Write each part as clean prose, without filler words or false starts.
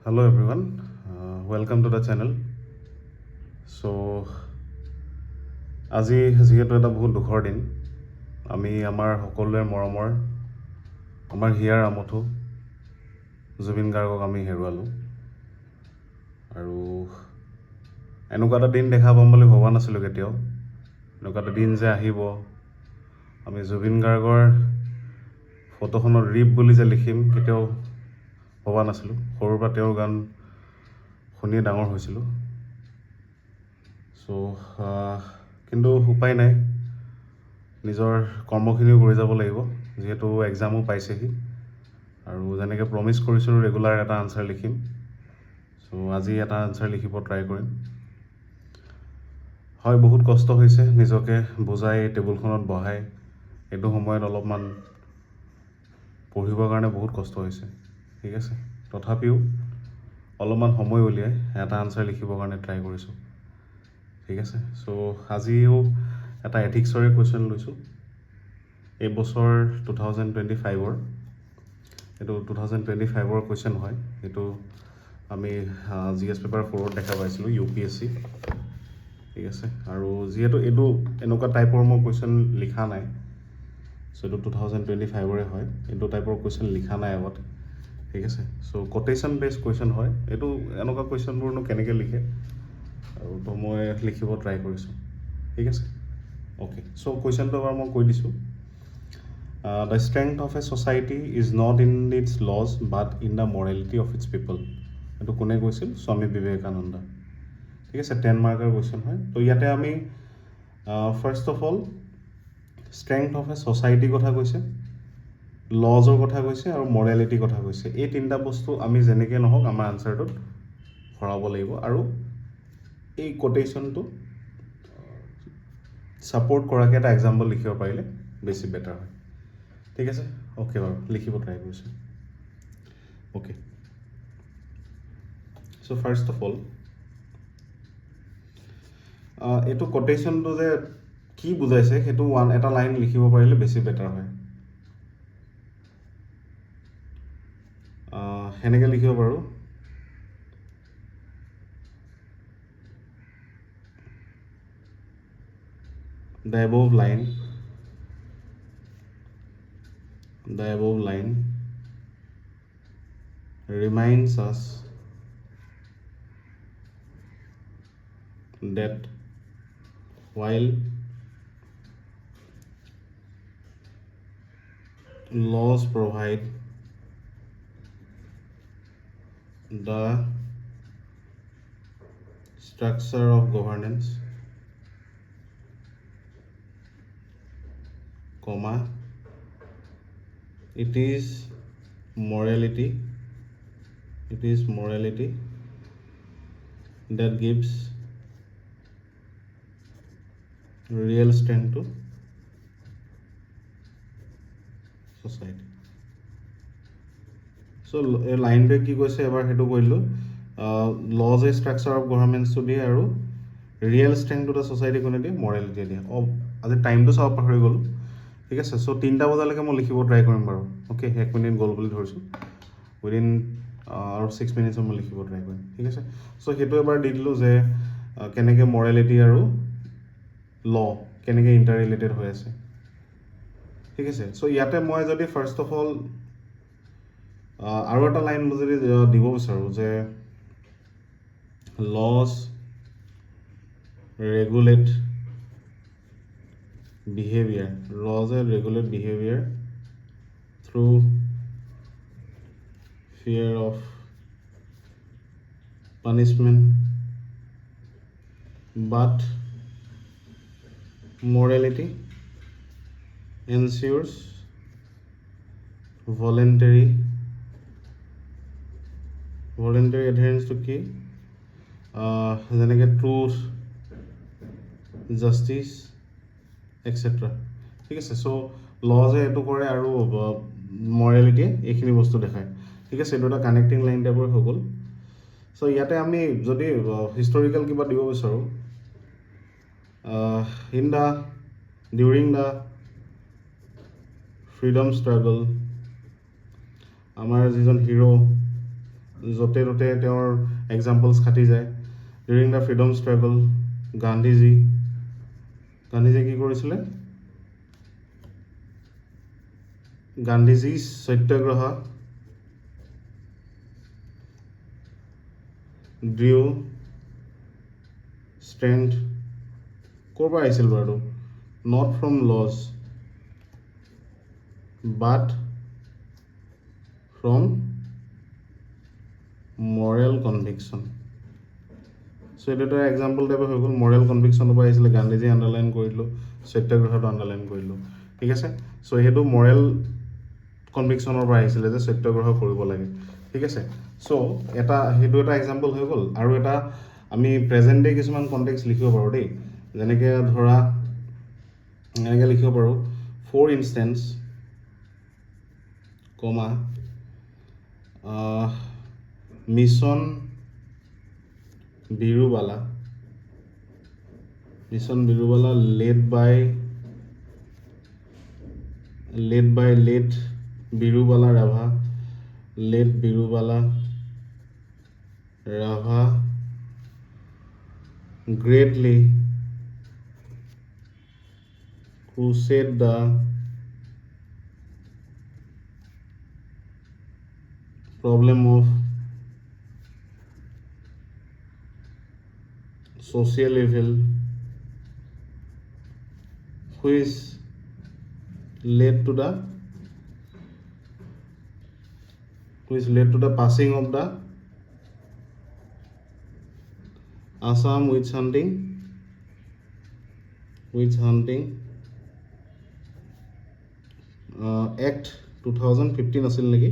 Hello everyone, welcome to the channel. So আজি যিহেতু এটা বহুত দুখৰ দিন, আমি আমাৰ সকলোৰে মৰমৰ আমাৰ হিয়াৰ আমঠু জুবিন গাৰ্গক আমি হেৰুৱালোঁ। আৰু এনেকুৱা এটা দিন দেখা পাম বুলি ভবা নাছিলোঁ কেতিয়াও। এনেকুৱা এটা দিন যে আহিব, আমি জুবিন গাৰ্গৰ ফটোখনত ৰিপ বুলি যে লিখিম কেতিয়াও ভবা নাছিলোঁ। সৰুৰ পৰা তেওঁৰ গান শুনিয়ে ডাঙৰ হৈছিলোঁ। কিন্তু উপায় নাই, নিজৰ কৰ্মখিনিও কৰি যাব লাগিব, যিহেতু এক্সামো পাইছেহি। আৰু যেনেকৈ প্ৰমিছ কৰিছিলোঁ ৰেগুলাৰ এটা আনচাৰ লিখিম, আজি এটা আনচাৰ লিখিব ট্ৰাই কৰিম। হয়, বহুত কষ্ট হৈছে নিজকে বুজাই টেবুলখনত বহাই। এইটো সময়ত অলপমান পঢ়িবৰ কাৰণে বহুত কষ্ট হৈছে, ঠিক আছে। তথাপিও অলপমান সময় উলিয়াই এটা আনচাৰ লিখিবৰ কাৰণে ট্ৰাই কৰিছোঁ, ঠিক আছে। আজিও এটা এথিক্সৰে কুৱেশ্যন লৈছোঁ। এই বছৰ 2025 এইটো 2025 কুৱেশ্যন হয়। এইটো আমি GS পেপাৰ 4 দেখা পাইছিলোঁ, UPSC, ঠিক আছে। আৰু যিহেতু এইটো এনেকুৱা টাইপৰ মই কুৱেশ্যন লিখা নাই, এইটো 2025 হয়। এইটো টাইপৰ কুৱেশ্যন লিখা নাই আগতে, ঠিক আছে। কোটেশ্যন বেছড কুৱেশ্যন হয়। এইটো এনেকুৱা কুৱেশ্যনবোৰনো কেনেকৈ লিখে, আৰু তো মই লিখিব ট্ৰাই কৰিছোঁ, ঠিক আছে। অ'কে, কুৱেশ্যনটো এবাৰ মই কৈ দিছোঁ। The strength of a society is not in its laws but in the morality of its people. এইটো কোনে কৈছিল? স্বামী বিবেকানন্দ, ঠিক আছে। 10 মাৰ্কৰ কুৱেশ্যন হয়। তো ইয়াতে আমি first of all strength of a ছ'চাইটিৰ কথা কৈছে, লজৰ কথা কৈছে আৰু মৰেলিটিৰ কথা কৈছে। এই তিনিটা বস্তু আমি যেনেকৈ নহওক আমাৰ আনচাৰটোত ভৰাব লাগিব। আৰু এই কোটেশ্যনটো ছাপোৰ্ট কৰাকৈ এটা এক্সাম্পল লিখিব পাৰিলে বেছি বেটাৰ হয়, ঠিক আছে। অ'কে, বাৰু লিখিব ট্ৰাই কৰিছোঁ। অ'কে, ফাৰ্ষ্ট অফ অল এইটো কোটেশ্যনটো যে কি বুজাইছে সেইটো এটা লাইন লিখিব পাৰিলে বেছি বেটাৰ হয়। সেনেকৈ লিখিব পাৰোঁ। The above line reminds us that while laws provide the structure of governance, it is morality that gives real strength to society. এই লাইনটোৱে কি কৈছে এবাৰ সেইটো কৈ দিলোঁ। লজ এ ষ্ট্ৰাকচাৰ অফ গভৰ্ণমেণ্টছটো দিয়ে, আৰু real strength to the society কোনে দিয়ে? মৰেলিটিয়ে দিয়ে। আজি টাইমটো চাব পাহৰি গ'লোঁ, ঠিক আছে। 3টা বজালৈকে মই লিখিব ট্ৰাই কৰিম বাৰু। অ'কে, 1 মিনিট গ'ল বুলি ধৰিছোঁ। উইদিন আৰু 6 মিনিটছত মই লিখিব ট্ৰাই কৰিম, ঠিক আছে। সেইটো এবাৰ দি দিলোঁ যে কেনেকৈ মৰেলিটি আৰু ল কেনেকৈ ইণ্টাৰ ৰিলেটেড হৈ আছে, ঠিক আছে। ইয়াতে মই যদি ফাৰ্ষ্ট অফ অল আৰু এটা লাইন যদি দিব বিচাৰোঁ যে laws regulate behaviour through fear of punishment, but morality ensures voluntary adherence to কি যেনেকৈ ট্ৰুথ, জাষ্টিছ, এক্সেট্ৰা, ঠিক আছে। লজে এইটো কৰে আৰু মৰেলিটিয়ে এইখিনি বস্তু দেখায়, ঠিক আছে। এইটো এটা কানেক্টিং লাইন টাইপৰ হৈ গ'ল। ইয়াতে আমি যদি হিষ্টৰিকেল কিবা দিব বিচাৰোঁ, ডিউৰিং দ্য ফ্ৰীডম ষ্ট্ৰাগল আমাৰ যিজন হিৰ' য'তে ত'তে তেওঁৰ এক্সাম্পলছ খাটি যায় ডিউৰিং দ্য ফ্ৰীডম ষ্ট্ৰাগল গান্ধীজীয়ে কি কৰিছিলে গান্ধীজী সত্যাগ্ৰহ ড্ৰিউ ষ্ট্ৰেংথ ক'ৰ পৰা আহিছিল বাৰু not from laws but from moral conviction so' এইটো এটা এক্সাম্পল টাইপৰ হৈ গ'ল মৰেল কনভিকশ্যনৰ পৰা আহিছিলে গান্ধীজী আণ্ডাৰলাইন কৰিলোঁ সত্যাগ্ৰহটো আণ্ডাৰলাইন কৰিলোঁ ঠিক আছে চ' সেইটো মৰেল কনভিকশ্যনৰ পৰা আহিছিলে যে সত্যাগ্ৰহ কৰিব লাগে ঠিক আছে চ' সেইটো এটা এক্সাম্পল হৈ গ'ল আৰু এটা আমি প্ৰেজেণ্ট ডে কিছুমান কণ্টেক্স লিখিব পাৰোঁ দেই যেনেকৈ ধৰা এনেকৈ লিখিব পাৰোঁ for instance comma mission Birubala led by Birubala Rava greatly crusade the problem of social evil which led to the passing of the Assam witch hunting Act 2015 আছিল নেকি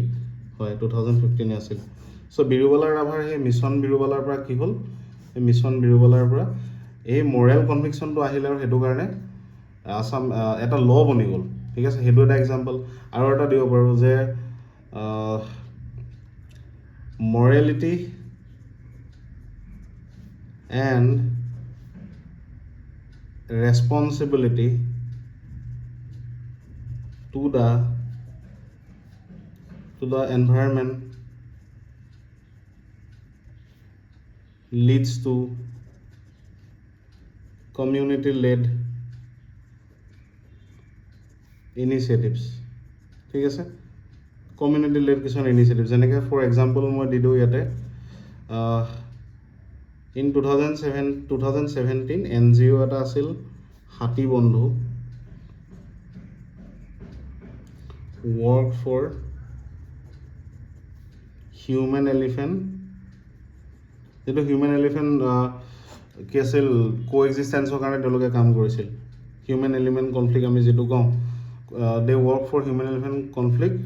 হয় 2015 আছিল চ' বিৰুবালা ৰাভাৰ সেই মিছন বিৰুবালাৰ পৰা কি হ'ল এই মিছন বিৰুবালাৰ পৰা এই মৰেল কনভিকশ্যনটো আহিলে আৰু সেইটো কাৰণে আসাম এটা ল বনি গ'ল ঠিক আছে সেইটো এটা এক্সাম্পল আৰু এটা দিব পাৰোঁ যে morality and responsibility to the environment leads to community led initiatives ঠিক আছে community led কিছুমান initiatives যেনেকৈ for example মই দিলোঁ ইয়াতে in 2017 NGO এটা আছিল হাতী বন্ধু work for human elephant যেটো হিউমেন এলিফেণ্ট কি আছিল কোএক্সিষ্টেন্সৰ কাৰণে তেওঁলোকে কাম কৰিছিল হিউমেন এলিমেণ্ট কনফ্লিক্ট আমি যেটো কওঁ they work for human elephant conflict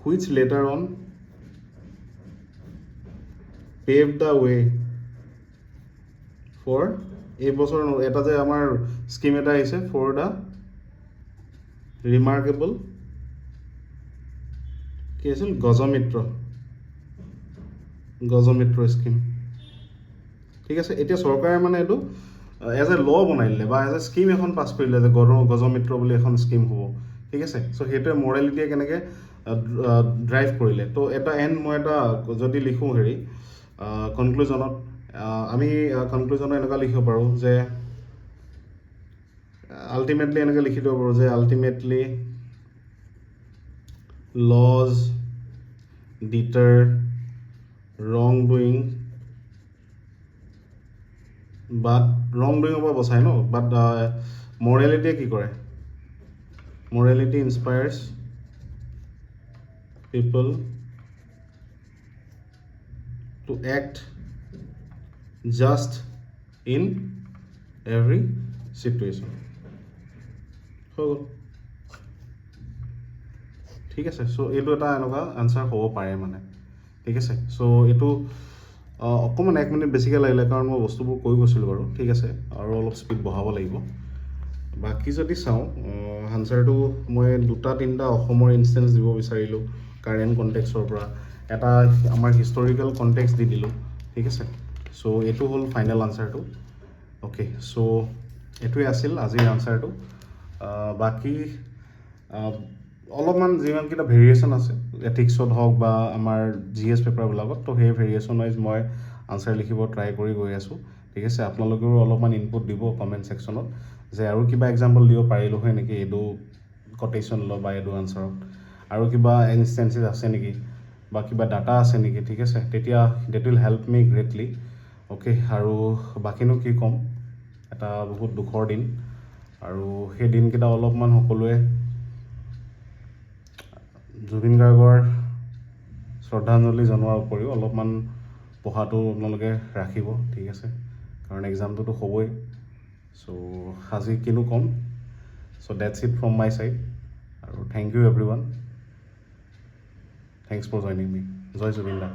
which later on paved the way for এই বছৰ এটা যে আমাৰ স্কিম এটা আহিছে for the remarkable কি আছিল গজমিত্ৰ স্কিম ঠিক আছে এতিয়া চৰকাৰে মানে এইটো এজ এ ল বনাইলে বা এজ এ স্কিম এখন পাছ কৰিলে যে গজমিত্ৰ বুলি এখন স্কিম হ'ব ঠিক আছে চ' সেইটোৱে মৰেলিটিয়ে কেনেকৈ ড্ৰাইভ কৰিলে তো এটা মই এটা যদি লিখোঁ হেৰি কনক্লুজনত আমি কনক্লুজনত এনেকুৱা লিখিব পাৰোঁ যে আল্টিমেটলি এনেকৈ লিখি দিব পাৰোঁ যে ultimately laws deter wrongdoing but wrongdoing পৰা বচাই ন but morality কি কৰে morality inspires people to act just in every situation হৈ গ'ল ঠিক আছে চ' এইটো এটা এনেকুৱা আনচাৰ হ'ব পাৰে মানে ঠিক আছে চ' এইটো অকণমান 1 মিনিট বেছিকৈ লাগিলে কাৰণ মই বস্তুবোৰ কৈ গৈছিলোঁ বাৰু ঠিক আছে আৰু অলপ স্পীড বঢ়াব লাগিব বাকী যদি চাওঁ আনচাৰটো মই 2-3টা অসমৰ ইনষ্টেন্স দিব বিচাৰিলোঁ কাৰেণ্ট কণ্টেক্সৰ পৰা এটা আমাৰ হিষ্টৰিকেল কণ্টেক্স দি দিলোঁ ঠিক আছে চ' এইটো হ'ল ফাইনেল আনচাৰটো অ'কে চ' এইটোৱে আছিল আজিৰ আনচাৰটো বাকী অলপমান যিমানকেইটা ভেৰিয়েশ্যন আছে এথিক্সত হওক বা আমাৰ GS পেপাৰবিলাকত, তো সেই ভেৰিয়েশ্যন ৱাইজ মই আনচাৰ লিখিব ট্ৰাই কৰি গৈ আছোঁ। ঠিক আছে, আপোনালোকেও অলপমান ইনপুট দিব কমেণ্ট ছেকশ্যনত যে আৰু কিবা এক্সাম্পল দিব পাৰিলোঁ হয় নেকি এইটো কটেশ্যন ল বা এইটো আনচাৰত, আৰু কিবা ইনষ্টেঞ্চেছ আছে নেকি বা কিবা ডাটা আছে নেকি। ঠিক আছে, তেতিয়া that will help me greatly. Okay, আৰু বাকীনো কি ক'ম, এটা বহুত দুখৰ দিন, আৰু সেই দিনকেইটা অলপমান সকলোৱে জুবিন গাৰ্গৰ শ্ৰদ্ধাঞ্জলি জনোৱাৰ উপৰিও অলপমান পঢ়াটো আপোনালোকে ৰাখিব। ঠিক আছে, কাৰণ এক্সামটোতো হ'বই। চ' আজি কিনো ক'ম, so' that's it from my side, আৰু thank you everyone, thanks for joining me. জয় জুবিন দা।